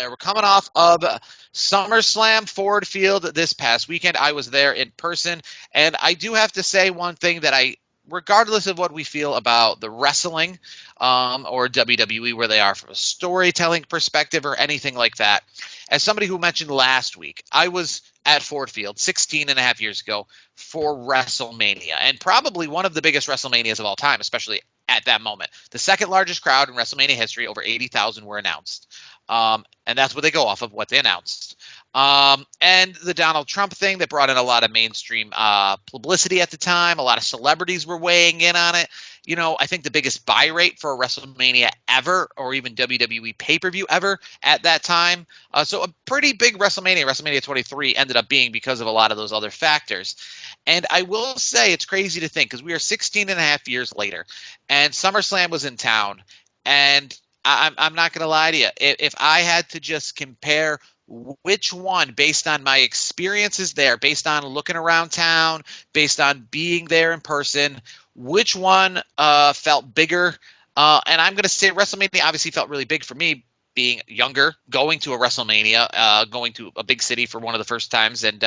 there. We're coming off of SummerSlam Ford Field this past weekend. I was there in person, and I do have to say one thing that regardless of what we feel about the wrestling or WWE, where they are from a storytelling perspective or anything like that, as somebody who mentioned last week, I was at Ford Field 16 and a half years ago for WrestleMania, and probably one of the biggest WrestleManias of all time, especially at that moment. The second largest crowd in WrestleMania history, over 80,000 were announced. And that's what they go off of, what they announced. And the Donald Trump thing that brought in a lot of mainstream publicity at the time. A lot of celebrities were weighing in on it. You know, I think the biggest buy rate for a WrestleMania ever, or even WWE pay-per-view ever at that time. So a pretty big WrestleMania 23 ended up being because of a lot of those other factors. And I will say it's crazy to think, because we are 16 and a half years later, and SummerSlam was in town. And I'm not going to lie to you. If I had to just compare which one, based on my experiences there, based on looking around town, based on being there in person, which one felt bigger? And I'm going to say WrestleMania obviously felt really big for me, being younger, going to a WrestleMania, going to a big city for one of the first times, and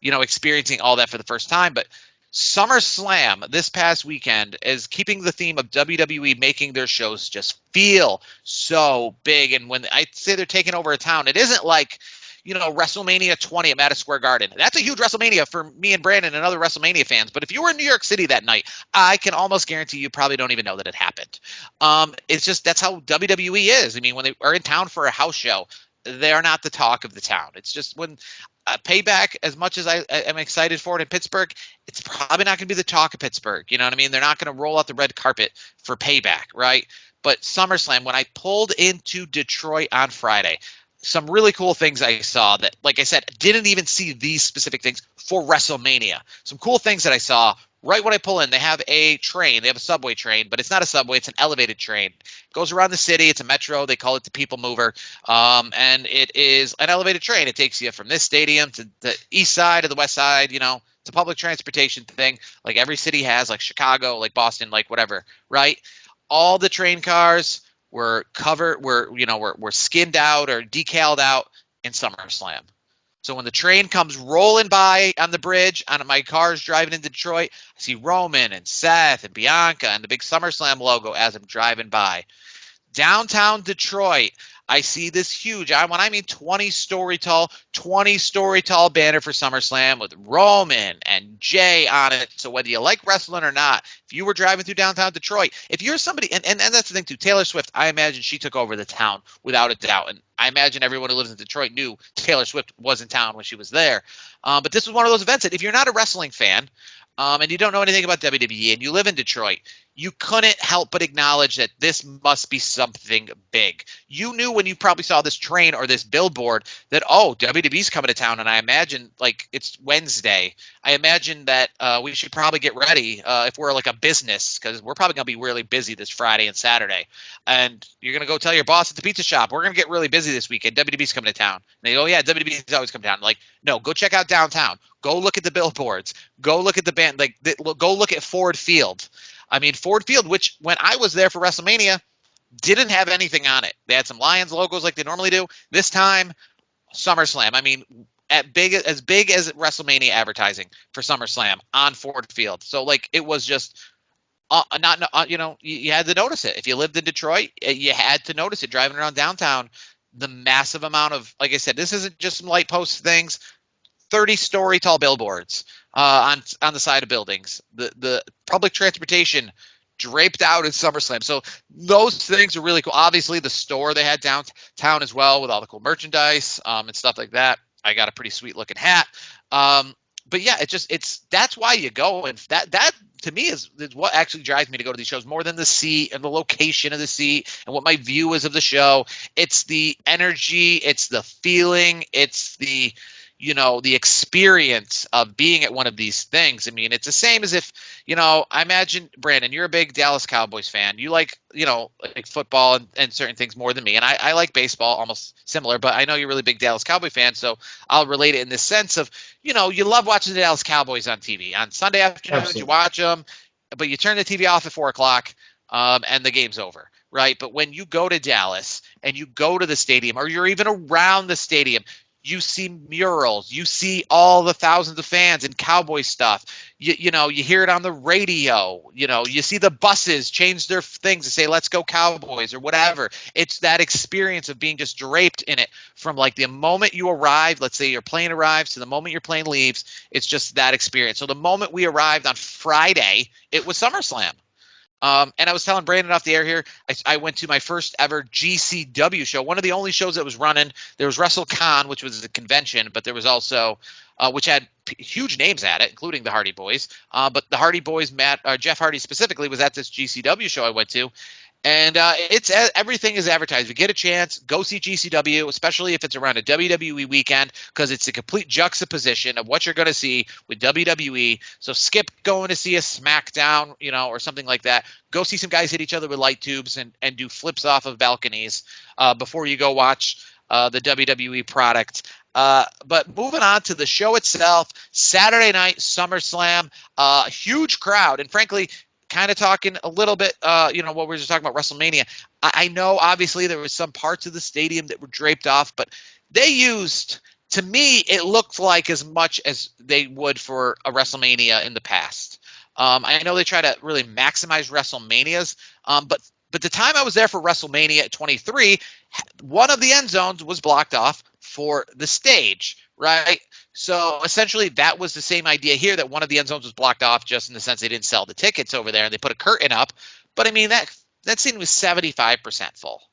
experiencing all that for the first time. But SummerSlam this past weekend is keeping the theme of WWE making their shows just feel so big. And when I say they're taking over a town, it isn't like, WrestleMania 20 at Madison Square Garden. That's a huge WrestleMania for me and Brandon and other WrestleMania fans. But if you were in New York City that night, I can almost guarantee you probably don't even know that it happened. It's just, that's how WWE is. I mean, when they are in town for a house show, they are not the talk of the town. It's just when Payback, as much as I am excited for it in Pittsburgh, it's probably not going to be the talk of Pittsburgh. You know what I mean? They're not going to roll out the red carpet for Payback, right? But SummerSlam, when I pulled into Detroit on Friday, some really cool things I saw that, like I said, didn't even see these specific things for WrestleMania. Some cool things that I saw right when I pull in. They have a train. They have a subway train, but it's not a subway. It's an elevated train. It goes around the city. It's a metro. They call it the People Mover. And it is an elevated train. It takes you from this stadium to the east side to the west side. It's a public transportation thing like every city has, like Chicago, like Boston, like whatever, right? All the train cars were covered, were skinned out or decaled out in SummerSlam. So when the train comes rolling by on the bridge, on my car's driving into Detroit, I see Roman and Seth and Bianca and the big SummerSlam logo as I'm driving by. Downtown Detroit, I see this huge, when I mean 20-story tall banner for SummerSlam with Roman and Jay on it. So whether you like wrestling or not, if you were driving through downtown Detroit, if you're somebody, and that's the thing too, Taylor Swift, I imagine she took over the town without a doubt. And I imagine everyone who lives in Detroit knew Taylor Swift was in town when she was there. But this was one of those events that if you're not a wrestling fan, and you don't know anything about WWE and you live in Detroit, you couldn't help but acknowledge that this must be something big. You knew when you probably saw this train or this billboard that, WWE's coming to town, and I imagine, like, it's Wednesday. I imagine that we should probably get ready if we're like a business, because we're probably going to be really busy this Friday and Saturday. And you're going to go tell your boss at the pizza shop, we're going to get really busy this weekend. WWE's coming to town. And they go, yeah, WWE's always come down. Like, no, go check out downtown. Go look at the billboards. Go look at the band. Go look at Ford Field. I mean, Ford Field, which when I was there for WrestleMania, didn't have anything on it. They had some Lions logos like they normally do. This time, SummerSlam. I mean, as big as WrestleMania advertising for SummerSlam on Ford Field. So, like, it was just you had to notice it. If you lived in Detroit, you had to notice it driving around downtown. The massive amount of, like I said, this isn't just some light post things. 30-story tall billboards on the side of buildings. The public transportation draped out in SummerSlam. So those things are really cool. Obviously, the store they had downtown as well with all the cool merchandise and stuff like that. I got a pretty sweet looking hat. But yeah, that's why you go, and that to me is what actually drives me to go to these shows more than the seat and the location of the seat and what my view is of the show. It's the energy, it's the feeling, it's the experience of being at one of these things. I mean, it's the same as if, I imagine, Brandon, you're a big Dallas Cowboys fan. You like, like football and certain things more than me. And I like baseball, almost similar, but I know you're a really big Dallas Cowboy fan. So I'll relate it in this sense of, you love watching the Dallas Cowboys on TV. On Sunday afternoons, You watch them, but you turn the TV off at 4 o'clock and the game's over. right? But when you go to Dallas and you go to the stadium, or you're even around the stadium, you see murals, you see all the thousands of fans and Cowboy stuff. You hear it on the radio. You see the buses change their things to say "Let's go Cowboys" or whatever. It's that experience of being just draped in it from like the moment you arrive. Let's say your plane arrives to the moment your plane leaves. It's just that experience. So the moment we arrived on Friday, it was SummerSlam. And I was telling Brandon off the air here, I went to my first ever GCW show, one of the only shows that was running. There was WrestleCon, which was a convention, but there was also, which had huge names at it, including the Hardy Boys. But the Hardy Boys, Jeff Hardy specifically, was at this GCW show I went to. And it's everything is advertised. If you get a chance, go see GCW, especially if it's around a WWE weekend, because it's a complete juxtaposition of what you're going to see with WWE. So skip going to see a SmackDown, or something like that. Go see some guys hit each other with light tubes and do flips off of balconies before you go watch the WWE product. But moving on to the show itself, Saturday night, SummerSlam, huge crowd. And frankly, kind of talking a little bit, what we were just talking about WrestleMania. I know obviously there was some parts of the stadium that were draped off, but they used, to me, it looked like as much as they would for a WrestleMania in the past. I know they try to really maximize WrestleManias, but the time I was there for WrestleMania 23, one of the end zones was blocked off for the stage, right? So essentially that was the same idea here, that one of the end zones was blocked off just in the sense they didn't sell the tickets over there and they put a curtain up. But I mean, that scene was 75% full.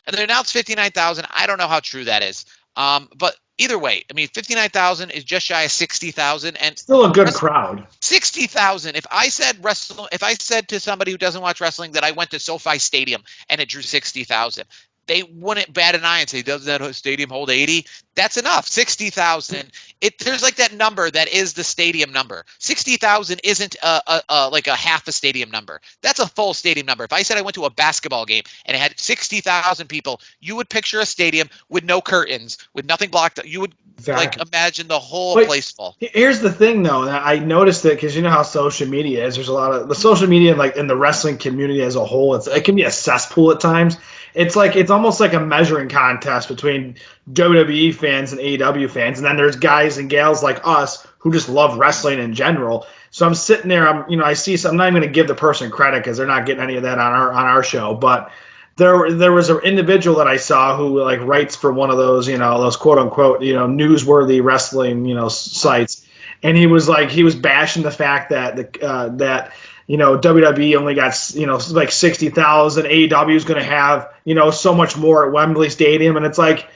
And they announced 59,000. I don't know how true that is. But either way, I mean, 59,000 is just shy of 60,000, and still a good crowd. 60,000. If I said to somebody who doesn't watch wrestling that I went to SoFi Stadium and it drew 60,000, they wouldn't bat an eye and say, "Does that stadium hold 80?" That's enough. 60,000. There's like that number that is the stadium number. 60,000 isn't like a half a stadium number. That's a full stadium number. If I said I went to a basketball game and it had 60,000 people, you would picture a stadium with no curtains, with nothing blocked. You would like imagine the whole place full. Here's the thing, though. I noticed it because you know how social media is. There's a lot of the social media, like in the wrestling community as a whole. It can be a cesspool at times. It's almost like a measuring contest between WWE fans and AEW fans, and then there's guys and gals like us who just love wrestling in general. So I'm sitting there, I see. I'm not even going to give the person credit because they're not getting any of that on our show. But there was an individual that I saw who like writes for one of those those quote unquote newsworthy wrestling sites, and he was bashing the fact that WWE only got like 60,000. AEW is going to have so much more at Wembley Stadium, and it's like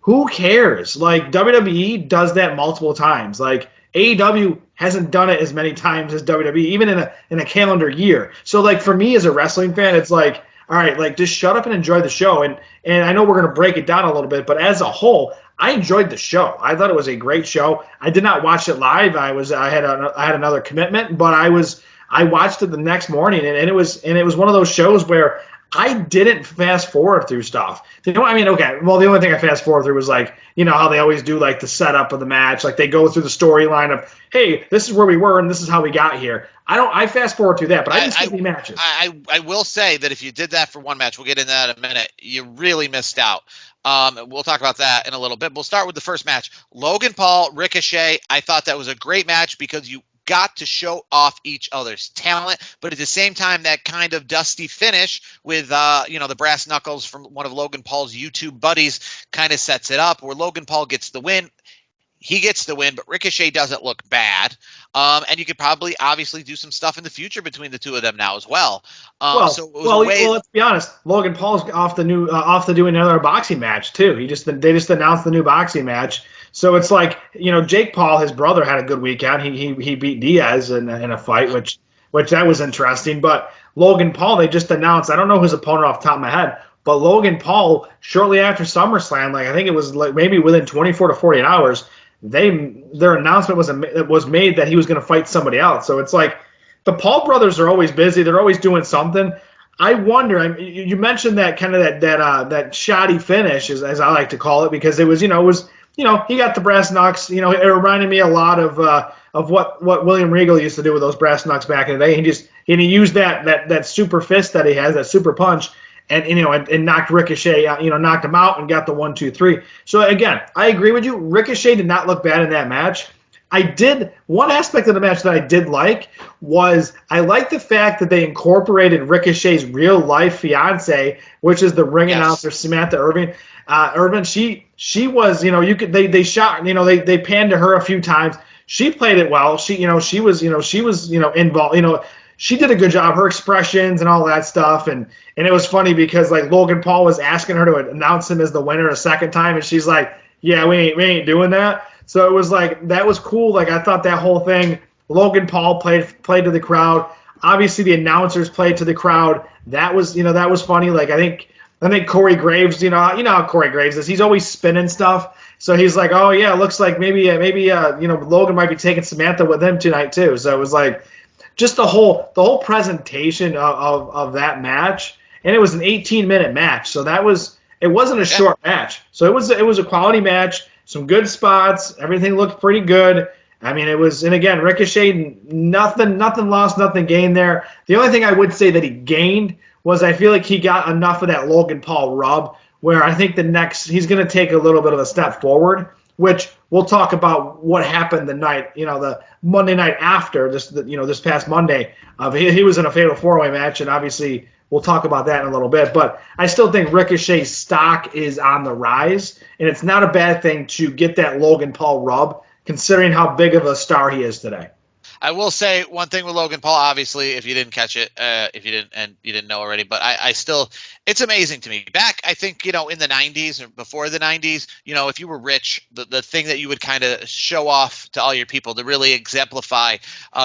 who cares? Like WWE does that multiple times. Like AEW hasn't done it as many times as WWE, even in a calendar year. So like for me as a wrestling fan, it's like, all right, like just shut up and enjoy the show. And I know we're going to break it down a little bit, but as a whole, I enjoyed the show. I thought it was a great show. I did not watch it live. I had another commitment, but I watched it the next morning, and it was one of those shows where I didn't fast forward through stuff. Okay. Well, the only thing I fast forward through was how they always do like the setup of the match. Like they go through the storyline of, hey, this is where we were and this is how we got here. I fast forward through that, but I didn't see any matches. I will say that if you did that for one match, we'll get into that in a minute, you really missed out. We'll talk about that in a little bit. We'll start with the first match. Logan Paul, Ricochet. I thought that was a great match because you got to show off each other's talent, but at the same time, that kind of dusty finish with the brass knuckles from one of Logan Paul's YouTube buddies kind of sets it up where Logan Paul gets the win. He gets the win, but Ricochet doesn't look bad. And you could probably obviously do some stuff in the future between the two of them now as well. Let's be honest. Logan Paul's off to doing another boxing match too. They just announced the new boxing match. So it's like, Jake Paul, his brother, had a good weekend. He beat Diaz in a fight, which that was interesting. But Logan Paul, they just announced, I don't know his opponent off the top of my head, but Logan Paul, shortly after SummerSlam, I think it was maybe within 24 to 48 hours, their announcement was made that he was going to fight somebody else. So it's like the Paul brothers are always busy. They're always doing something. I wonder. You mentioned that kind of that shoddy finish, as I like to call it, because it was he got the brass knucks. It reminded me a lot of of what William Regal used to do with those brass knucks back in the day. He used that super fist that he has, that super punch, and knocked Ricochet, knocked him out and got the 1-2-3. So again, I agree with you. Ricochet did not look bad in that match. One aspect of the match that I did like was I liked the fact that they incorporated Ricochet's real life fiance, which is the ring announcer Samantha Irvin. She was, they shot, they panned to her a few times. She played it well. She was involved, she did a good job, her expressions and all that stuff. And it was funny because like Logan Paul was asking her to announce him as the winner a second time. And she's like, yeah, we ain't doing that. So it was like, that was cool. Like I thought that whole thing, Logan Paul played to the crowd. Obviously the announcers played to the crowd. That was funny. Like I think Corey Graves, you know how Corey Graves is. He's always spinning stuff. So he's like, oh yeah, looks like maybe Logan might be taking Samantha with him tonight too. So it was like just the whole presentation of that match, and it was an 18-minute match. So it wasn't a short match. So it was a quality match, some good spots, everything looked pretty good. I mean, and again, Ricochet, nothing lost, nothing gained there. The only thing I would say that he gained was I feel like he got enough of that Logan Paul rub where I think he's going to take a little bit of a step forward, which we'll talk about what happened the Monday night after this past Monday. He was in a fatal 4-way match, and obviously we'll talk about that in a little bit. But I still think Ricochet's stock is on the rise, and it's not a bad thing to get that Logan Paul rub, considering how big of a star he is today. I will say one thing with Logan Paul, obviously, if you didn't catch it, if you didn't know already, but I still, it's amazing to me. Back, I think, in the 90s or before the 90s, if you were rich, the thing that you would kind of show off to all your people to really exemplify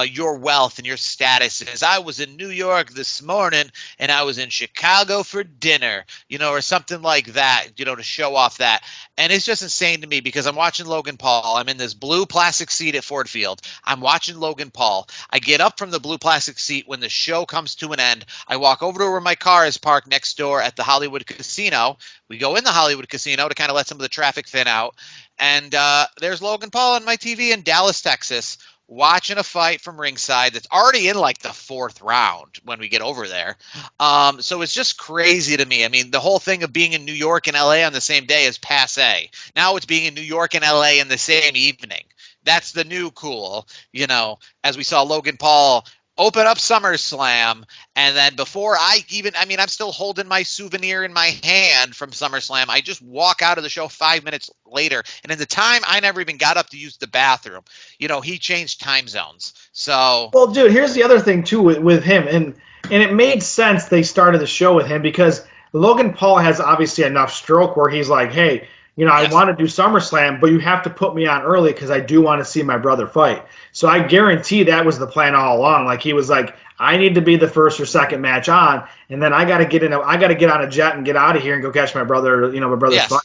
your wealth and your status is, I was in New York this morning and I was in Chicago for dinner, or something like that, to show off that. And it's just insane to me because I'm watching Logan Paul. I'm in this blue plastic seat at Ford Field. I'm watching Logan Paul. I get up from the blue plastic seat when the show comes to an end. I walk over to where my car is parked next door at the Hollywood Casino. We go in the Hollywood Casino to kind of let some of the traffic thin out. And there's Logan Paul on my TV in Dallas, Texas, watching a fight from ringside that's already in like the 4th round when we get over there. So it's just crazy to me. I mean, the whole thing of being in New York and LA on the same day is passe. Now it's being in New York and LA in the same evening. That's the new cool, as we saw Logan Paul open up SummerSlam. And then before I'm still holding my souvenir in my hand from SummerSlam. I just walk out of the show 5 minutes later. And in the time, I never even got up to use the bathroom. He changed time zones. So, well, dude, here's the other thing too with him. And it made sense they started the show with him because Logan Paul has obviously enough stroke where he's like, hey, I want to do SummerSlam, but you have to put me on early because I do want to see my brother fight. So I guarantee that was the plan all along. Like he was like, I need to be the first or second match on, and then I got to get on a jet and get out of here and go catch my brother. My brother's fight.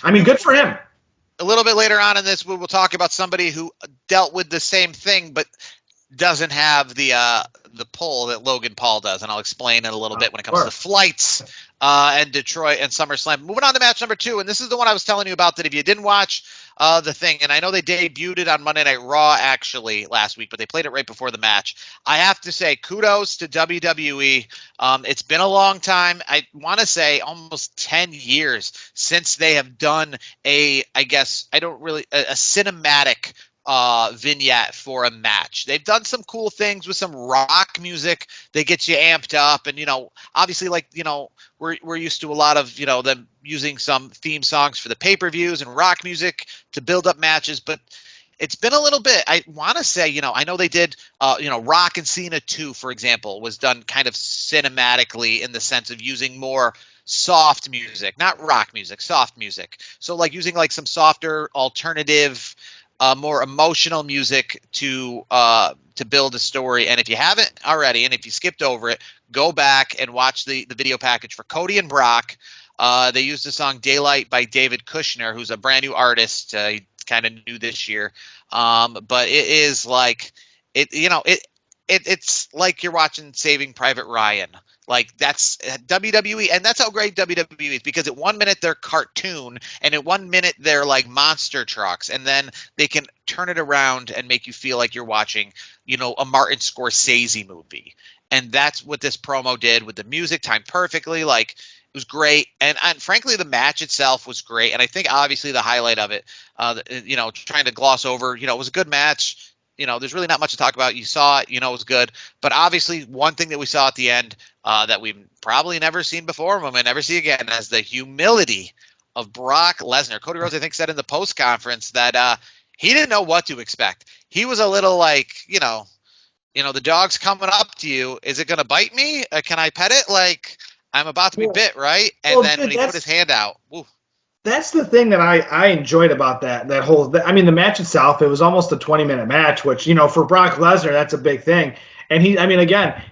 I mean, good for him. A little bit later on in this, we will talk about somebody who dealt with the same thing, but doesn't have the pull that Logan Paul does, and I'll explain in a little bit when it comes to flights and Detroit and SummerSlam. Moving on to match number 2, and this is the one I was telling you about that if you didn't watch the thing, and I know they debuted it on Monday Night Raw actually last week, but they played it right before the match. I have to say kudos to WWE. It's been a long time. I want to say almost 10 years since they have done a cinematic vignette for a match. They've done some cool things with some rock music. They get you amped up, and obviously, we're used to a lot of them using some theme songs for the pay-per-views and rock music to build up matches, but it's been a little bit. I want to say, I know they did, Rock and Cena 2, for example, was done kind of cinematically in the sense of using more soft music, not rock music, soft music. So using some softer alternative, more emotional music to build a story. And if you haven't already, and if you skipped over it, go back and watch the video package for Cody and Brock. They used the song Daylight by David Kushner, who's a brand new artist. He's kind of new this year. But it is it's like you're watching Saving Private Ryan. Like that's WWE, and that's how great WWE is, because at 1 minute they're cartoon, and at 1 minute they're like monster trucks, and then they can turn it around and make you feel like you're watching, a Martin Scorsese movie. And that's what this promo did with the music, timed perfectly. Like, it was great, and frankly, the match itself was great. And I think obviously the highlight of it, trying to gloss over, it was a good match. There's really not much to talk about. You saw it, it was good. But obviously, one thing that we saw at the end that we've probably never seen before, and we may never see again, is the humility of Brock Lesnar. Cody Rhodes, I think, said in the post conference that he didn't know what to expect. He was a little like, the dog's coming up to you. Is it going to bite me? Can I pet it? Like, I'm about to be bit, right? And then when he put his hand out, woo. That's the thing that I enjoyed about that whole. I mean, the match itself, it was almost a 20-minute match, which for Brock Lesnar, that's a big thing. And again,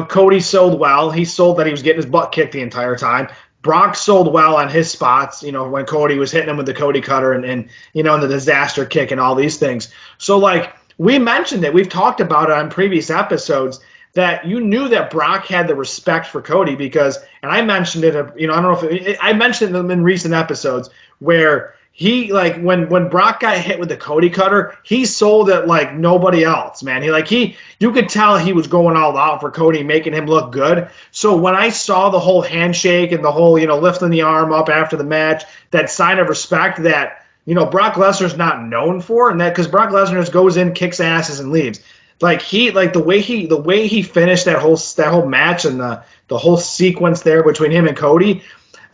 Cody sold well. He sold that he was getting his butt kicked the entire time. Brock sold well on his spots, when Cody was hitting him with the Cody cutter and the disaster kick and all these things. So like we mentioned it, we've talked about it on previous episodes, that you knew that Brock had the respect for Cody because, and I mentioned it, I don't know if I mentioned it in recent episodes where he, like, when Brock got hit with the Cody cutter, he sold it like nobody else, man. You could tell he was going all out for Cody, making him look good. So when I saw the whole handshake and the whole, lifting the arm up after the match, that sign of respect that, Brock Lesnar's not known for, and that because Brock Lesnar just goes in, kicks asses, and leaves. Like the way he finished that whole match and the whole sequence there between him and Cody,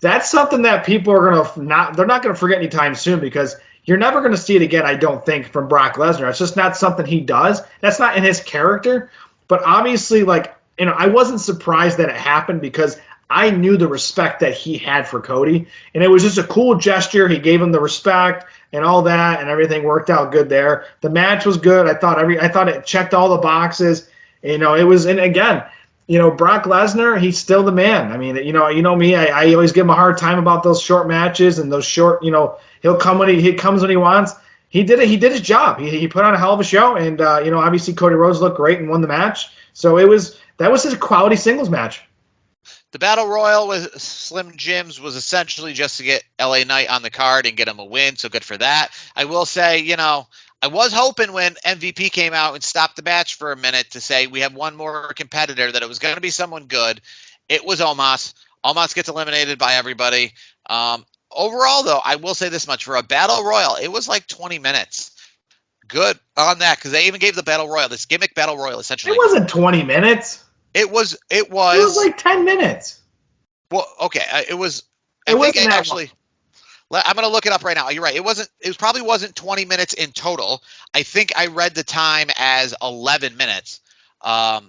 that's something that people are they're not gonna forget anytime soon, because you're never gonna see it again, I don't think, from Brock Lesnar. It's just not something he does. That's not in his character. But obviously, I wasn't surprised that it happened because I knew the respect that he had for Cody, and it was just a cool gesture. He gave him the respect and all that, and everything worked out good there. The match was good. I thought it checked all the boxes. It was, and again, Brock Lesnar, he's still the man. I mean, me, I always give him a hard time about those short matches and those short, he'll come when he comes when he wants. He did it. He did his job. He put on a hell of a show, and obviously Cody Rhodes looked great and won the match. So that was his quality singles match. The Battle Royal with Slim Jims was essentially just to get LA Knight on the card and get him a win, so good for that. I will say, I was hoping when MVP came out and stopped the match for a minute to say we have one more competitor that it was going to be someone good. It was Omos. Omos gets eliminated by everybody. Overall, though, I will say this much. For a Battle Royal, it was like 20 minutes. Good on that, because they even gave the Battle Royal, this gimmick Battle Royal, essentially. It wasn't 20 minutes. It was like 10 minutes. Well, okay. I'm going to look it up right now. You're right. It probably wasn't 20 minutes in total. I think I read the time as 11 minutes at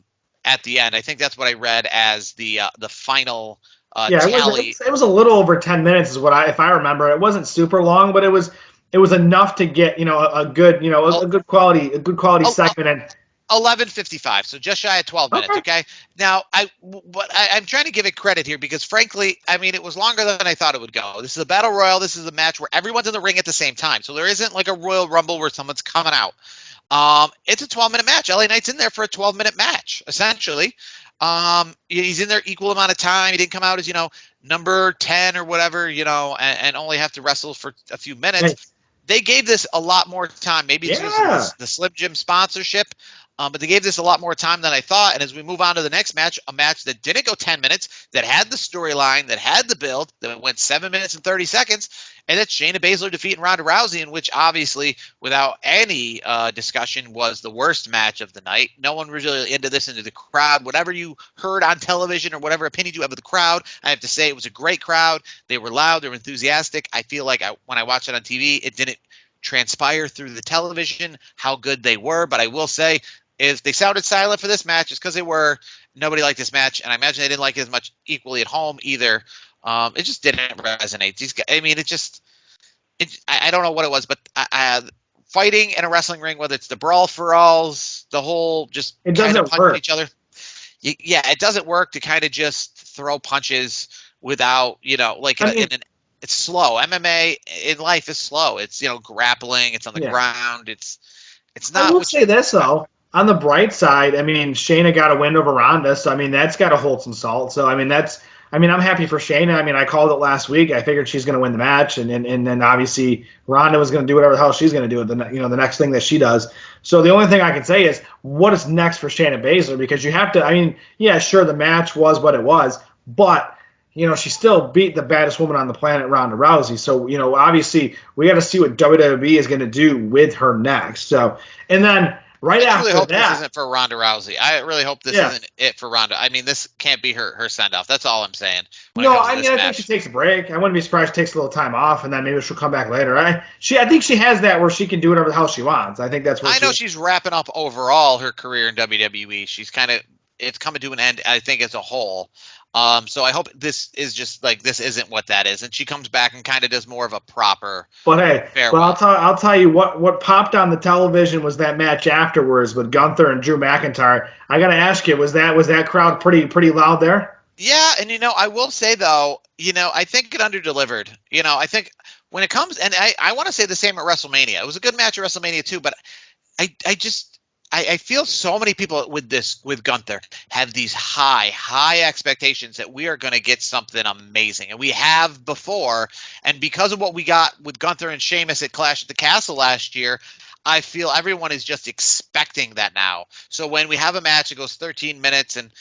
the end. I think that's what I read as the final tally. It was a little over 10 minutes is if I remember. It wasn't super long, but it was enough to get, a good quality segment in. 11:55, so just shy of 12 minutes. Okay. Now, I'm trying to give it credit here because, frankly, I mean, it was longer than I thought it would go. This is a Battle Royal. This is a match where everyone's in the ring at the same time, so there isn't like a Royal Rumble where someone's coming out. It's a 12-minute match. LA Knight's in there for a 12-minute match, essentially. He's in there equal amount of time. He didn't come out as number 10 or whatever, and only have to wrestle for a few minutes. Right. They gave this a lot more time. Maybe it's the Slim Jim sponsorship. But they gave this a lot more time than I thought. And as we move on to the next match, a match that didn't go 10 minutes, that had the storyline, that had the build, that went 7 minutes and 30 seconds, and that's Shayna Baszler defeating Ronda Rousey, in which obviously, without any discussion, was the worst match of the night. No one was really into the crowd. Whatever you heard on television or whatever opinion you have of the crowd, I have to say it was a great crowd. They were loud. They were enthusiastic. I feel like when I watched it on TV, it didn't transpire through the television how good they were. But I will say, if they sounded silent for this match, it's because nobody liked this match, and I imagine they didn't like it as much equally at home either. It just didn't resonate. I don't know what it was, but fighting in a wrestling ring, whether it's the brawl for alls, the whole just it doesn't work. Each other. It doesn't work to kind of just throw punches without, it's slow. MMA in life is slow. It's grappling. It's on the ground. It's not. I will say this though. on the bright side, I mean, Shayna got a win over Ronda, so I mean that's got to hold some salt. So I mean I'm happy for Shayna. I mean, I called it last week. I figured she's going to win the match, and then obviously Ronda was going to do whatever the hell she's going to do. The next thing that she does. So the only thing I can say is what is next for Shayna Baszler, because you have to. I mean, yeah, sure, the match was what it was, but she still beat the baddest woman on the planet, Ronda Rousey. So obviously we got to see what WWE is going to do with her next. So and then. Right I really after hope that, this isn't for Ronda Rousey. I really hope this isn't it for Ronda. I mean, this can't be her send off. That's all I'm saying. I think she takes a break. I wouldn't be surprised if she takes a little time off, and then maybe she'll come back later. I think she has that where she can do whatever the hell she wants. I think that's what I know she's wrapping up overall her career in WWE. She's it's coming to an end, I think, as a whole. So I hope this is just this isn't what that is, and she comes back and kind of does more of a proper. But hey, farewell. I'll tell you what popped on the television was that match afterwards with Gunther and Drew McIntyre. I got to ask you, was that crowd pretty loud there? Yeah, and I will say though, I think it underdelivered. I think when it comes, and I want to say the same at WrestleMania. It was a good match at WrestleMania too, but I feel so many people with Gunther have these high expectations that we are going to get something amazing, and we have before. And because of what we got with Gunther and Sheamus at Clash at the Castle last year, I feel everyone is just expecting that now. So when we have a match, it goes 13 minutes, and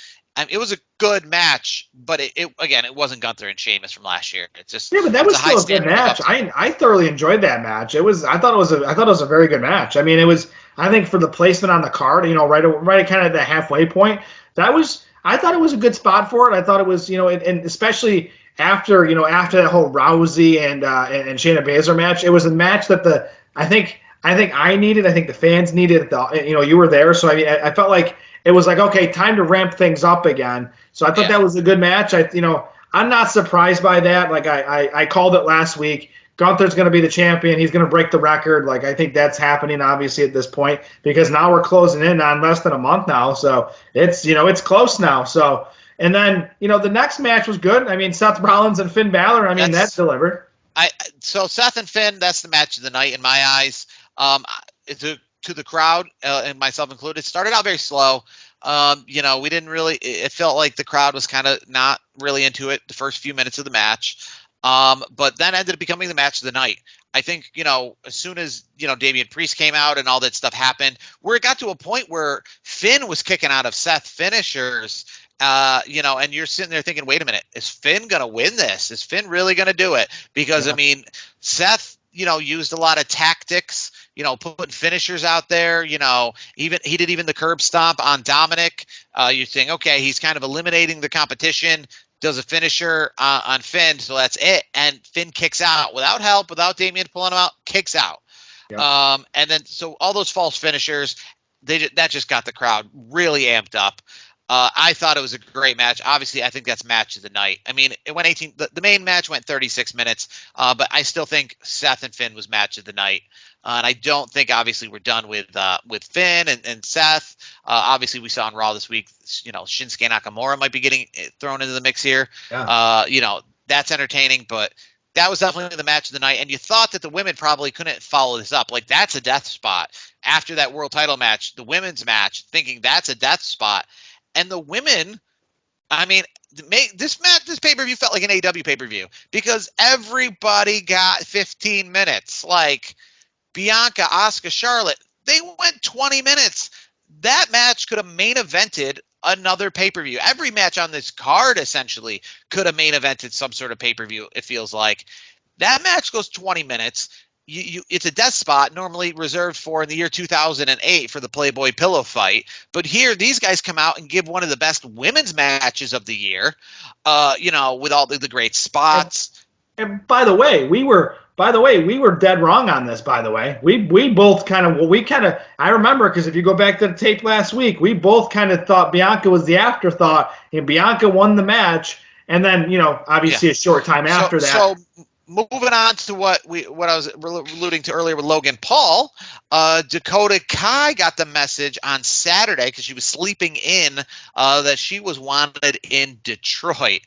it was a good match, but it wasn't Gunther and Sheamus from last year. It's just but that was still a good match. I thoroughly enjoyed that match. I thought it was a very good match. I mean, it was. I think for the placement on the card, right kind of the halfway point, I thought it was a good spot for it. I thought it was, and especially after that whole Rousey and Shayna Baszler match, it was a match that I think I needed. I think the fans needed. You were there, so I mean, I felt like it was like, okay, time to ramp things up again. So I thought that was a good match. I'm not surprised by that. Like I called it last week. Gunther's going to be the champion. He's going to break the record. Like I think that's happening obviously at this point, because now we're closing in on less than a month now. So it's it's close now. So and then the next match was good. I mean, Seth Rollins and Finn Balor. I mean, that's delivered. So Seth and Finn, that's the match of the night in my eyes. To the crowd and myself included, it started out very slow. We didn't really. It felt like the crowd was kind of not really into it the first few minutes of the match. But then ended up becoming the match of the night. I think, as soon as, Damian Priest came out and all that stuff happened, where it got to a point where Finn was kicking out of Seth finishers, and you're sitting there thinking, wait a minute, is Finn going to win this? Is Finn really going to do it? Because, I mean, Seth, used a lot of tactics, putting finishers out there, he did even the curb stomp on Dominic. You think, okay, he's kind of eliminating the competition. Does a finisher on Finn, so that's it. And Finn kicks out without help, without Damian pulling him out, kicks out. Yep. And then so all those false finishers, that just got the crowd really amped up. I thought it was a great match. Obviously, I think that's match of the night. I mean, it went 18. The main match went 36 minutes, but I still think Seth and Finn was match of the night. And I don't think, obviously, we're done with Finn and Seth. Obviously, we saw on Raw this week, Shinsuke Nakamura might be getting thrown into the mix here. Yeah. That's entertaining, but that was definitely the match of the night. And you thought that the women probably couldn't follow this up. Like, that's a death spot. After that world title match, the women's match, thinking that's a death spot. And the women, I mean, this pay-per-view felt like an AEW pay-per-view because everybody got 15 minutes. Like Bianca, Asuka, Charlotte, they went 20 minutes. That match could have main evented another pay-per-view. Every match on this card essentially could have main evented some sort of pay-per-view, it feels like. That match goes 20 minutes. It's a death spot normally reserved for in the year 2008 for the Playboy Pillow fight. But here, these guys come out and give one of the best women's matches of the year, with all the great spots. And by the way, we were dead wrong on this, by the way. We both kind of, I remember, because if you go back to the tape last week, we both kind of thought Bianca was the afterthought, and Bianca won the match. And then, obviously a short time after that. So moving on to what I was alluding to earlier with Logan Paul, Dakota Kai got the message on Saturday because she was sleeping in that she was wanted in Detroit.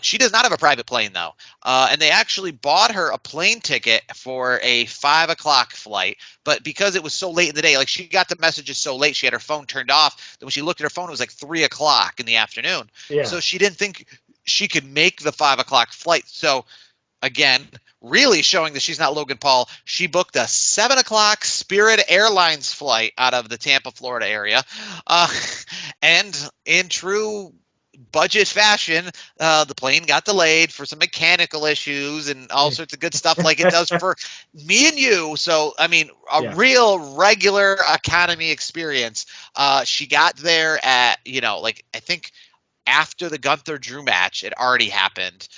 She does not have a private plane though, and they actually bought her a plane ticket for a 5 o'clock flight. But because it was so late in the day, like she got the messages so late, she had her phone turned off. That when she looked at her phone, it was like 3 o'clock in the afternoon. Yeah. So she didn't think she could make the 5 o'clock flight. So again, really showing that she's not Logan Paul. She booked a 7 o'clock Spirit Airlines flight out of the Tampa, Florida area. And in true budget fashion, the plane got delayed for some mechanical issues and all sorts of good stuff like it does for me and you. So, I mean, a real regular economy experience. She got there at, I think after the Gunther Drew match, it already happened.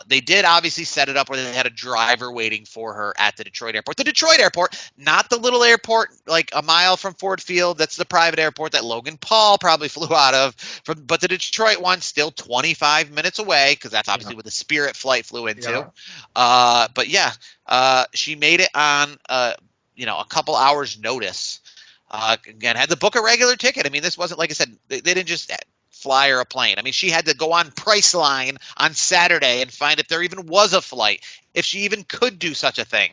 They did obviously set it up where they had a driver waiting for her at the Detroit airport. The Detroit airport, not the little airport like a mile from Ford Field. That's the private airport that Logan Paul probably flew out of. But the Detroit one, still 25 minutes away because that's obviously where the Spirit flight flew into. But she made it on a couple hours notice. Again, had to book a regular ticket. I mean, this wasn't, like I said, they didn't just fly her a plane. I mean, she had to go on Priceline on Saturday and find if there even was a flight, if she even could do such a thing.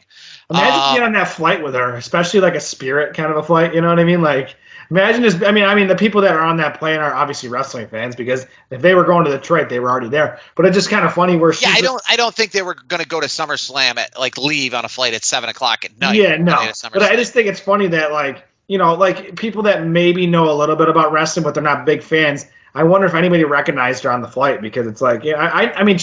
Imagine being on that flight with her, especially like a Spirit kind of a flight. You know what I mean? Like, imagine just. I mean, the people that are on that plane are obviously wrestling fans because if they were going to Detroit, they were already there. But it's just kind of funny where I don't think they were going to go to SummerSlam at leave on a flight at 7 o'clock at night. Yeah, no. But I just think it's funny that like people that maybe know a little bit about wrestling, but they're not big fans. I wonder if anybody recognized her on the flight because it's like, I mean,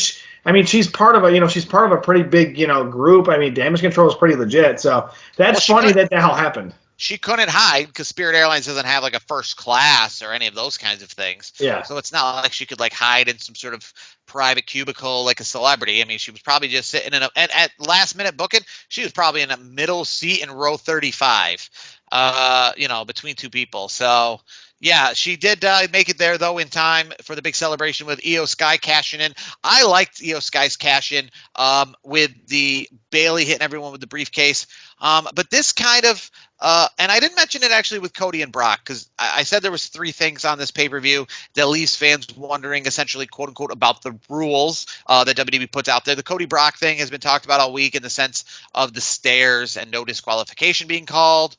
she's part of a pretty big, group. I mean, Damage Control is pretty legit. So that's funny that the hell happened. She couldn't hide because Spirit Airlines doesn't have like a first class or any of those kinds of things. Yeah. So it's not like she could hide in some sort of private cubicle like a celebrity. I mean, she was probably just sitting at last minute booking. She was probably in a middle seat in row 35, between two people. So. Yeah, she did make it there, though, in time for the big celebration with Io Sky cashing in. I liked Io Sky's cash in with the Bailey hitting everyone with the briefcase. But this kind of and I didn't mention it actually with Cody and Brock because I said there was 3 things on this pay-per-view that leaves fans wondering essentially, quote unquote, about the rules that WWE puts out there. The Cody Brock thing has been talked about all week in the sense of the stairs and no disqualification being called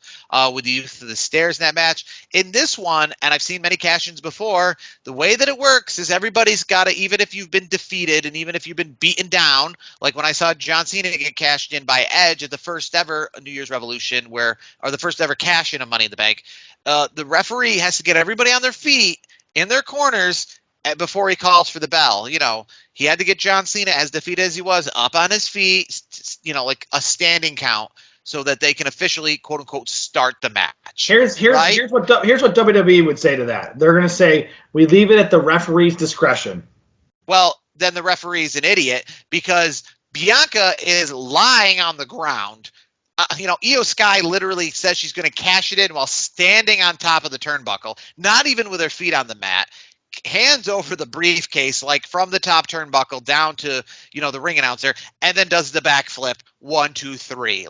with the use of the stairs in that match. In this one, and I've seen many cash-ins before, the way that it works is everybody's got to, even if you've been defeated and even if you've been beaten down, like when I saw John Cena get cashed in by Edge at the first ever New Year's Revolution or the first ever cash in of Money in the Bank, the referee has to get everybody on their feet in their corners before he calls for the bell. He had to get John Cena, as defeated as he was, up on his feet, like a standing count, so that they can officially, quote unquote, start the match. Here's what WWE would say to that. They're going to say, we leave it at the referee's discretion. Well, then the referee's an idiot because Bianca is lying on the ground. Io Sky literally says she's going to cash it in while standing on top of the turnbuckle, not even with her feet on the mat, hands over the briefcase, like from the top turnbuckle down to, the ring announcer, and then does the backflip 1, 2, 3.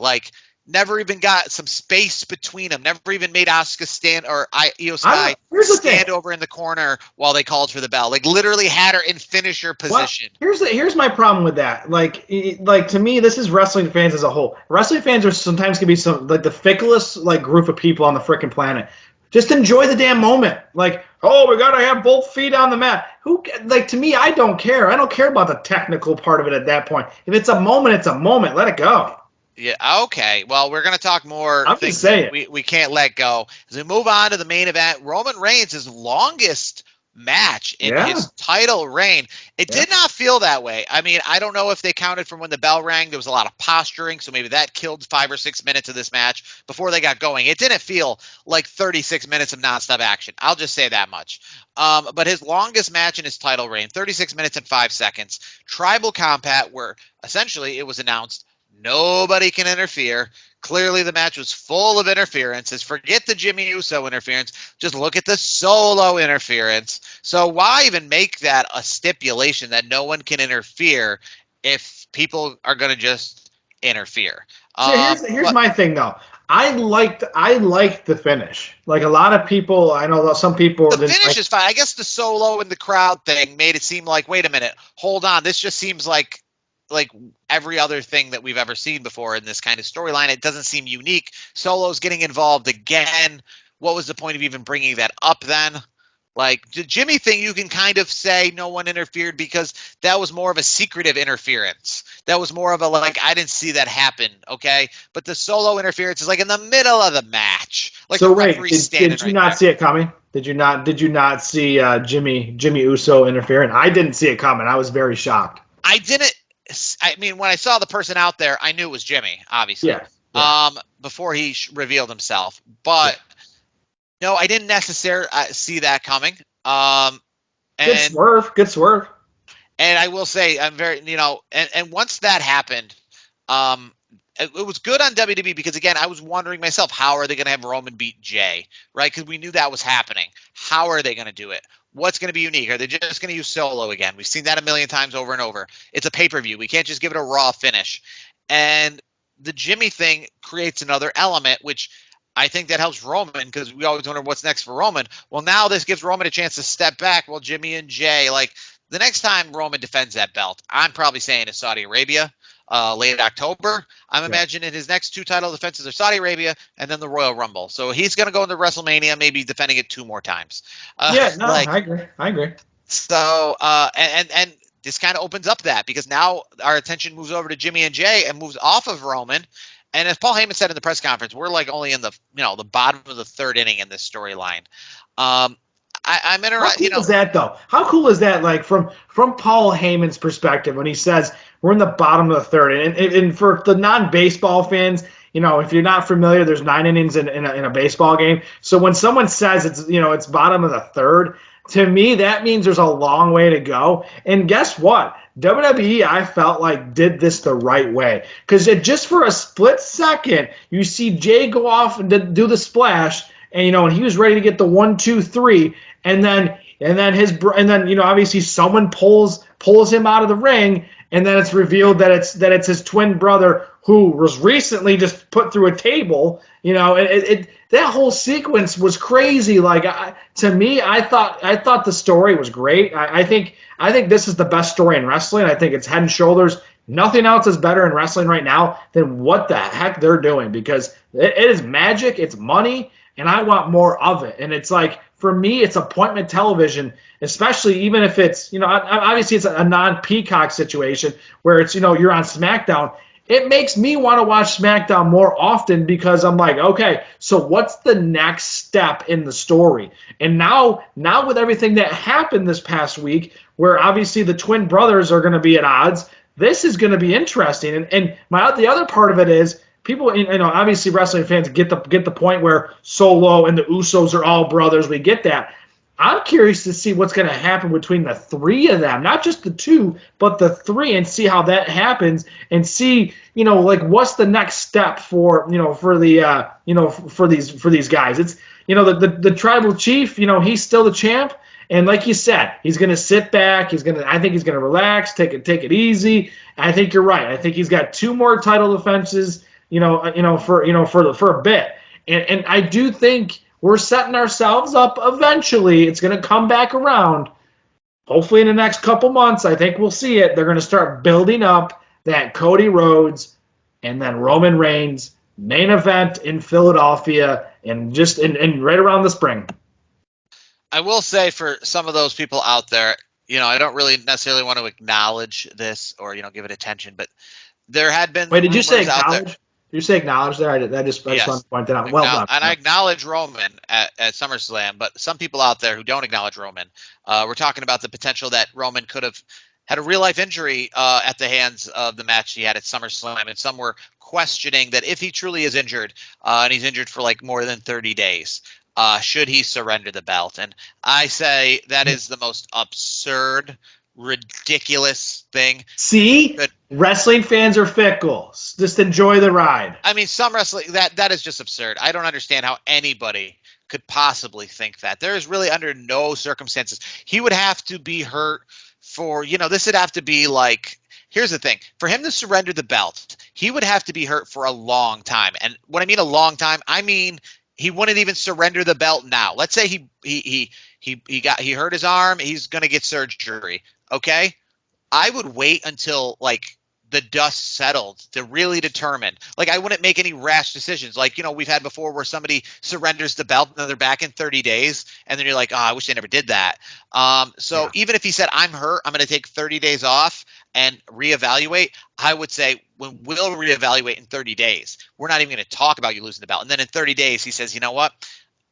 Never even got some space between them. Never even made Asuka stand or Io Sky stand over in the corner while they called for the bell. Literally had her in finisher position. Well, here's my problem with that. To me, this is wrestling fans as a whole. Wrestling fans are sometimes can be some the ficklest group of people on the freaking planet. Just enjoy the damn moment. We gotta have both feet on the mat. To me, I don't care. I don't care about the technical part of it at that point. If it's a moment, it's a moment. Let it go. Yeah, okay. Well, we're going to talk more I'm things just saying. we can't let go. As we move on to the main event, Roman Reigns' longest match in his title reign. It did not feel that way. I mean, I don't know if they counted from when the bell rang. There was a lot of posturing, so maybe that killed 5 or 6 minutes of this match before they got going. It didn't feel like 36 minutes of nonstop action. I'll just say that much. But his longest match in his title reign, 36 minutes and 5 seconds. Tribal Combat, where essentially it was announced nobody can interfere. Clearly, the match was full of interferences. Forget the Jimmy Uso interference. Just look at the Solo interference. So why even make that a stipulation that no one can interfere if people are going to just interfere. So here's my thing though. I liked the finish. Like a lot of people, I know some people The didn't finish like. is fine. I guess the solo and the crowd thing made it seem like, wait a minute, hold on. This just seems like every other thing that we've ever seen before in this kind of storyline. It doesn't seem unique. Solo's getting involved again. What was the point of even bringing that up then? Like the Jimmy thing, you can kind of say no one interfered because that was more of a secretive interference. That was more of a like, I didn't see that happen, okay? But the Solo interference is like in the middle of the match, like So the wait, referee's standing did you right not there. see it coming? Did you not see Jimmy Uso interfering? I didn't see it coming. I was very shocked. I didn't. I mean, when I saw the person out there, I knew it was Jimmy, obviously. Yeah, yeah, Before he revealed himself, but yeah. no, I didn't necessarily see that coming. Good And swerve. Good swerve. and I will say, I'm very, and once that happened, um, it was good on WWE because again, I was wondering myself, how are they going to have Roman beat Jay, right? Because we knew that was happening. How are they going to do it? What's going to be unique? Are they just going to use Solo again? We've seen that a million times over and over. It's a pay-per-view. We can't just give it a raw finish. And the Jimmy thing creates another element, which I think that helps Roman because we always wonder what's next for Roman. Well, now this gives Roman a chance to step back while Jimmy and Jay, like the next time Roman defends that belt, I'm probably saying it's Saudi Arabia, late October. I'm Yeah. imagining his next two title defenses are Saudi Arabia and then the Royal Rumble. So he's going to go into WrestleMania, maybe defending it two more times. Yeah, no, Like I agree. I agree. so, and this kind of opens up that because now our attention moves over to Jimmy and Jay and moves off of Roman. And as Paul Heyman said in the press conference, we're like only in the the bottom of the third inning in this storyline. I'm How interested. cool is that though? How cool is that? Like from Paul Heyman's perspective, when he says we're in the bottom of the third, and for the non-baseball fans, if you're not familiar, there's 9 innings in a baseball game. So when someone says it's bottom of the third, to me that means there's a long way to go. And guess what? WWE, I felt like did this the right way because just for a split second, you see Jay go off and do the splash, and he was ready to get the 1, 2, 3, and then obviously someone pulls him out of the ring, and then it's revealed that it's his twin brother who was recently just put through a table. That whole sequence was crazy. Like to me, I thought the story was great. I think this is the best story in wrestling. I think it's head and shoulders. Nothing else is better in wrestling right now than what the heck they're doing because it is magic. It's money. And I want more of it. And it's like, for me, it's appointment television, especially even if it's, obviously it's a non-Peacock situation where it's, you're on SmackDown. It makes me want to watch SmackDown more often because I'm like, okay, so what's the next step in the story? And now with everything that happened this past week, where obviously the twin brothers are going to be at odds, this is going to be interesting. And the other part of it is, people, obviously wrestling fans get the point where Solo and the Usos are all brothers. We get that. I'm curious to see what's going to happen between the three of them, not just the two, but the three, and see how that happens, and see, what's the next step for these guys. It's, the tribal chief, he's still the champ. And like you said, he's going to sit back. I think he's going to relax, take it easy. I think you're right. I think he's got 2 more title defenses, for a bit. And I do think we're setting ourselves up eventually. It's going to come back around. Hopefully in the next couple months, I think we'll see it. They're going to start building up that Cody Rhodes and then Roman Reigns main event in Philadelphia and just in right around the spring. I will say for some of those people out there, I don't really necessarily want to acknowledge this or give it attention, but there had been Wait, did you say rumors out there. acknowledge? Did you say acknowledge there? I just Yes. want to point that out. Well done. And I acknowledge Roman at SummerSlam, but some people out there who don't acknowledge Roman, we're talking about the potential that Roman could have had a real life injury at the hands of the match he had at SummerSlam, and some were questioning that if he truly is injured, and he's injured for like more than 30 days, should he surrender the belt? And I say that is the most absurd, ridiculous thing. See, wrestling fans are fickle. Just enjoy the ride. I mean, some wrestling that is just absurd. I don't understand how anybody could possibly think that. There is really under no circumstances he would have to be hurt for. This would have to be like here's the thing. For him to surrender the belt, he would have to be hurt for a long time. And when I mean a long time, I mean he wouldn't even surrender the belt now. Let's say he hurt his arm, he's going to get surgery, okay? I would wait until like the dust settled to really determine. Like, I wouldn't make any rash decisions. Like, we've had before where somebody surrenders the belt and then they're back in 30 days. And then you're like, oh, I wish they never did that. So even if he said, I'm hurt, I'm going to take 30 days off and reevaluate, I would say, we'll reevaluate in 30 days. We're not even going to talk about you losing the belt. And then in 30 days, he says, you know what?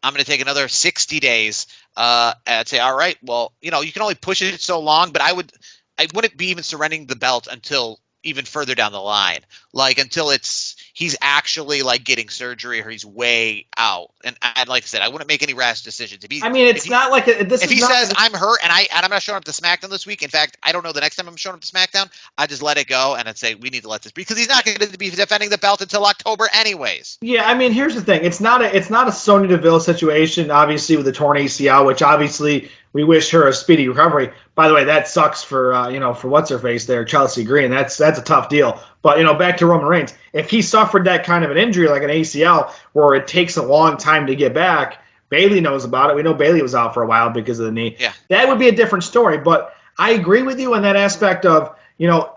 I'm going to take another 60 days. I'd say, all right, well, you can only push it so long, but I wouldn't be even surrendering the belt until even further down the line, like until he's actually like getting surgery or he's way out. And like I said, I wouldn't make any rash decisions. If he says I'm hurt and I'm not showing up to SmackDown this week. In fact, I don't know the next time I'm showing up to SmackDown. I just let it go and I'd say we need to let this be, because he's not going to be defending the belt until October anyways. Yeah, I mean, here's the thing. It's not a Sonya Deville situation, obviously, with the torn ACL, which obviously we wish her a speedy recovery. By the way, that sucks for for what's her face there, Chelsea Green. That's a tough deal. But back to Roman Reigns. If he suffered that kind of an injury, like an ACL, where it takes a long time to get back, Bayley knows about it. We know Bayley was out for a while because of the knee. Yeah. That would be a different story. But I agree with you on that aspect of,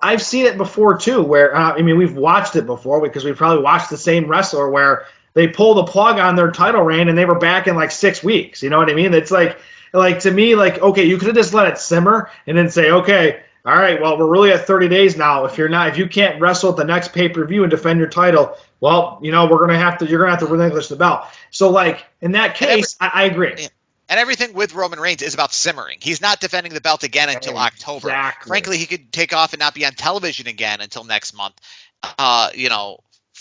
I've seen it before too, where we've watched it before because we've probably watched the same wrestler where they pull the plug on their title reign and they were back in like 6 weeks. You know what I mean? It's like to me, like, okay, you could have just let it simmer and then say, okay, all right, well, we're really at 30 days now. If you can't wrestle at the next pay-per-view and defend your title, well, you're going to have to relinquish the belt. So, like, in that case, I agree. And everything with Roman Reigns is about simmering. He's not defending the belt again until October. Exactly. Frankly, he could take off and not be on television again until next month.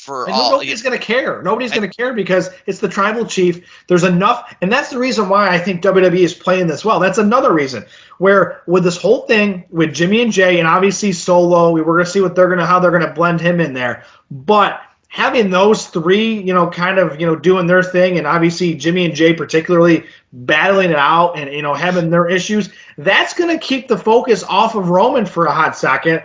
Nobody's going to care. Nobody's going to care because it's the tribal chief. There's enough, and that's the reason why I think WWE is playing this well. That's another reason where with this whole thing with Jimmy and Jay, and obviously Solo, we were going to see how they're going to blend him in there. But having those three, doing their thing, and obviously Jimmy and Jay particularly battling it out and having their issues, that's going to keep the focus off of Roman for a hot second.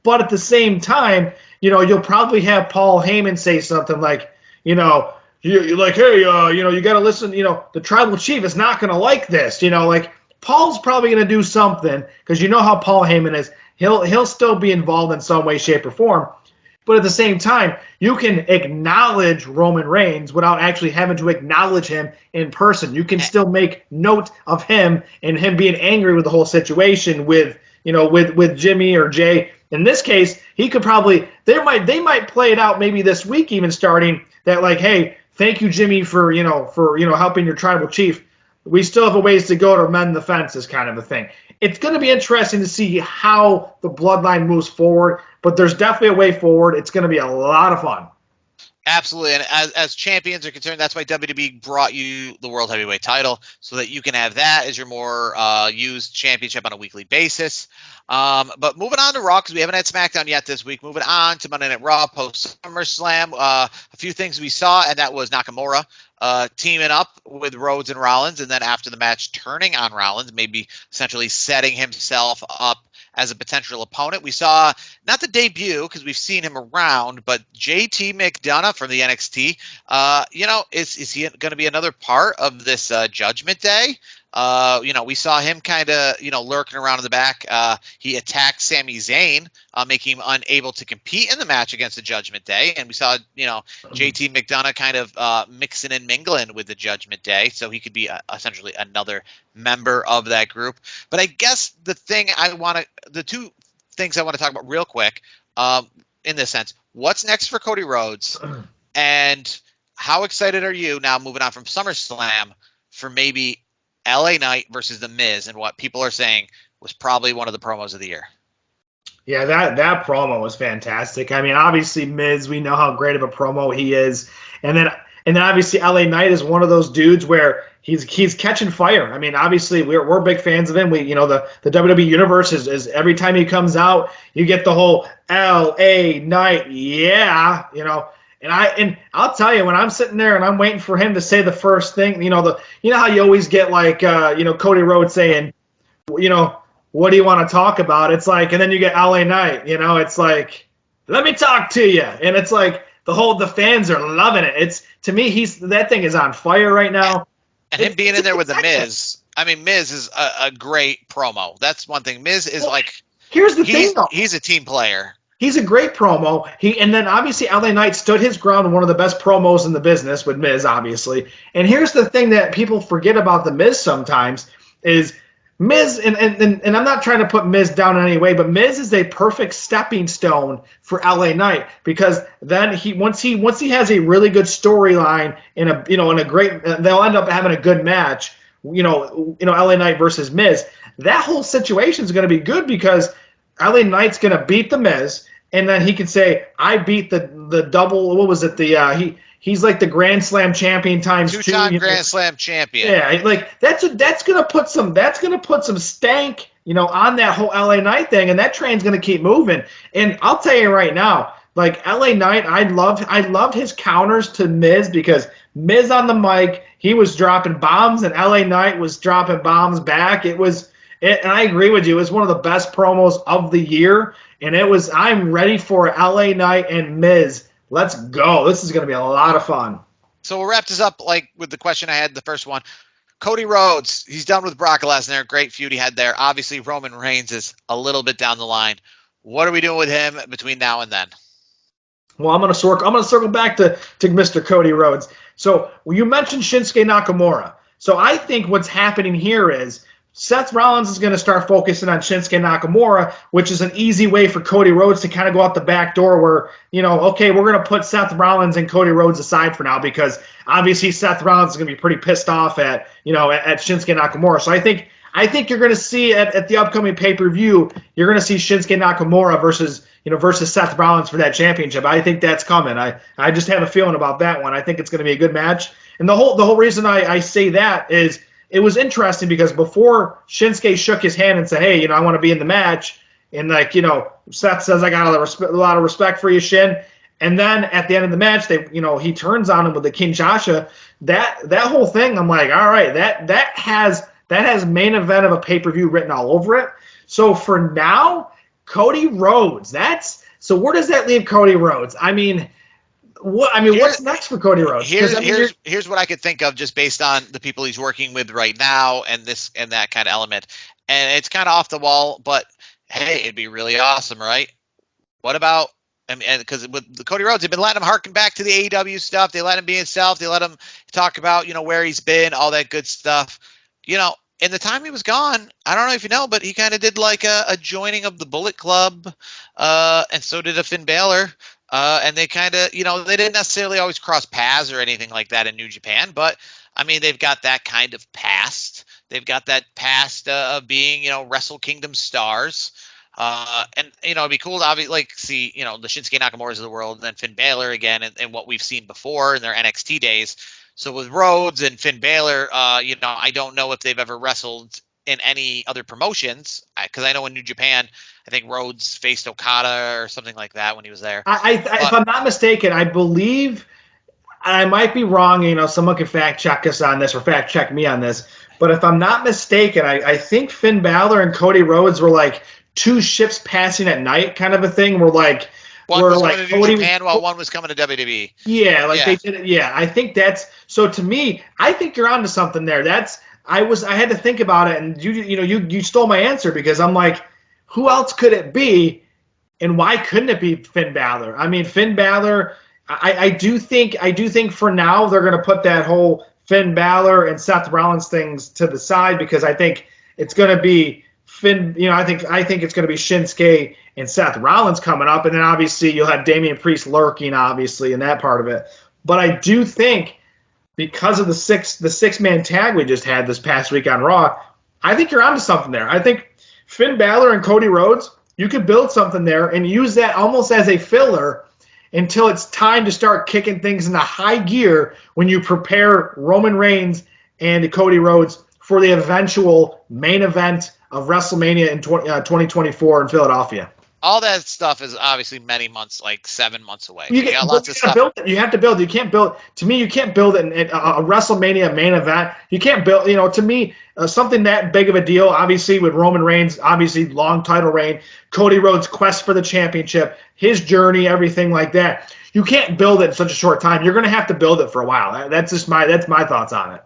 But at the same time, you'll probably have Paul Heyman say something like, you got to listen, the tribal chief is not going to like this, like Paul's probably going to do something because how Paul Heyman is. He'll still be involved in some way, shape, or form. But at the same time, you can acknowledge Roman Reigns without actually having to acknowledge him in person. You can still make note of him and him being angry with the whole situation with Jimmy or Jay. In this case, he could probably they might play it out maybe this week even starting that like, hey, thank you, Jimmy, for helping your tribal chief. We still have a ways to go to mend the fences, kind of a thing. It's going to be interesting to see how the bloodline moves forward, but there's definitely a way forward. It's going to be a lot of fun. Absolutely, and as champions are concerned, that's why WWE brought you the World Heavyweight title, so that you can have that as your more used championship on a weekly basis. But moving on to Raw, because we haven't had SmackDown yet this week. Moving on to Monday Night Raw post SummerSlam. A few things we saw, and that was Nakamura teaming up with Rhodes and Rollins, and then after the match turning on Rollins, maybe essentially setting himself up as a potential opponent. We saw not the debut because we've seen him around, but JT McDonough from the NXT. Is he going to be another part of this Judgment Day? We saw him kind of, lurking around in the back. He attacked Sami Zayn, making him unable to compete in the match against the Judgment Day. And we saw, JT McDonough kind of mixing and mingling with the Judgment Day. So he could be essentially another member of that group. But I guess the two things I want to talk about real quick, in this sense, what's next for Cody Rhodes? And how excited are you now moving on from SummerSlam for maybe LA Knight versus The Miz, and what people are saying was probably one of the promos of the year? Yeah, that promo was fantastic. I mean, obviously Miz, we know how great of a promo he is, and then obviously LA Knight is one of those dudes where he's catching fire. I mean, obviously we're big fans of him. We the WWE universe is every time he comes out, you get the whole LA Knight, yeah, And I'll tell you, when I'm sitting there and I'm waiting for him to say the first thing, how you always get like, Cody Rhodes saying, what do you want to talk about? It's like, and then you get LA Knight, it's like, let me talk to you. And it's like the fans are loving it. It's, to me, that thing is on fire right now. And him being in there with the Miz. I mean, Miz is a great promo. That's one thing. Miz is here's the thing, though. He's a team player. He's a great promo. And then obviously LA Knight stood his ground in one of the best promos in the business with Miz, obviously. And here's the thing that people forget about the Miz sometimes is Miz, and I'm not trying to put Miz down in any way, but Miz is a perfect stepping stone for LA Knight, because then once he has a really good storyline in a great, they'll end up having a good match. LA Knight versus Miz. That whole situation is going to be good because LA Knight's going to beat the Miz, and then he can say, "I beat the double." What was it? He's like the Grand Slam champion times 2. Two-time Grand Slam champion. Yeah, like that's going to put some stank, on that whole LA Knight thing, and that train's going to keep moving. And I'll tell you right now, like LA Knight, I loved his counters to Miz, because Miz on the mic, he was dropping bombs, and LA Knight was dropping bombs back. And I agree with you, it was one of the best promos of the year, and I'm ready for LA Knight and Miz. Let's go. This is going to be a lot of fun. So we'll wrap this up with the question I had, the first one. Cody Rhodes, he's done with Brock Lesnar. Great feud he had there. Obviously, Roman Reigns is a little bit down the line. What are we doing with him between now and then? Well, I'm going to circle back to Mr. Cody Rhodes. So you mentioned Shinsuke Nakamura. So I think what's happening here is Seth Rollins is going to start focusing on Shinsuke Nakamura, which is an easy way for Cody Rhodes to kind of go out the back door where, okay, we're going to put Seth Rollins and Cody Rhodes aside for now, because obviously Seth Rollins is going to be pretty pissed off at Shinsuke Nakamura. So I think you're going to see at the upcoming pay-per-view, you're going to see Shinsuke Nakamura versus Seth Rollins for that championship. I think that's coming. I just have a feeling about that one. I think it's going to be a good match. And the whole reason I say that is, it was interesting because before Shinsuke shook his hand and said, "Hey, I want to be in the match," and Seth says, "I got a lot of respect for you, Shin." And then at the end of the match, he turns on him with the Kinshasa. That whole thing, I'm like, all right, that has main event of a pay-per-view written all over it. So for now, Cody Rhodes. So where does that leave Cody Rhodes? What's next for Cody Rhodes? Here's what I could think of just based on the people he's working with right now and this and that kind of element. And it's kind of off the wall, but hey, it'd be really awesome, right? What about, because with Cody Rhodes, they've been letting him harken back to the AEW stuff. They let him be himself. They let him talk about, where he's been, all that good stuff. In the time he was gone, I don't know if you know, but he kind of did like a joining of the Bullet Club, and so did a Finn Balor. And they kind of, they didn't necessarily always cross paths or anything like that in New Japan, but they've got that kind of past. They've got that past of being, Wrestle Kingdom stars. And it'd be cool to see, the Shinsuke Nakamura's of the world, and then Finn Balor again, and what we've seen before in their NXT days. So with Rhodes and Finn Balor, I don't know if they've ever wrestled in any other promotions, because I know in New Japan, I think Rhodes faced Okada or something like that when he was there. If I'm not mistaken, I believe, I might be wrong, someone can fact check us on this or fact check me on this, but if I'm not mistaken, I think Finn Balor and Cody Rhodes were like two ships passing at night kind of a thing, where like, one was coming to New Japan while one was coming to WWE. Yeah, they did it. Yeah, I think that's, so to me, I think you're onto something there. I had to think about it, and you stole my answer, because I'm like, who else could it be, and why couldn't it be Finn Balor? Finn Balor, I do think for now they're going to put that whole Finn Balor and Seth Rollins things to the side, because I think it's going to be Finn. I think it's going to be Shinsuke and Seth Rollins coming up, and then obviously you'll have Damian Priest lurking, obviously, in that part of it. But I do think, because of the six-man tag we just had this past week on Raw, I think you're onto something there. I think Finn Balor and Cody Rhodes, you could build something there and use that almost as a filler until it's time to start kicking things into high gear when you prepare Roman Reigns and Cody Rhodes for the eventual main event of WrestleMania in 2024 in Philadelphia. all that stuff is obviously many months, like 7 months away. You We got get, lots you of gotta stuff. build it. You have to build. You can't build. To me, you can't build a WrestleMania main event. You can't build. To me, something that big of a deal. Obviously, with Roman Reigns, obviously long title reign, Cody Rhodes' quest for the championship, his journey, everything like that. You can't build it in such a short time. You're going to have to build it for a while. That's my thoughts on it.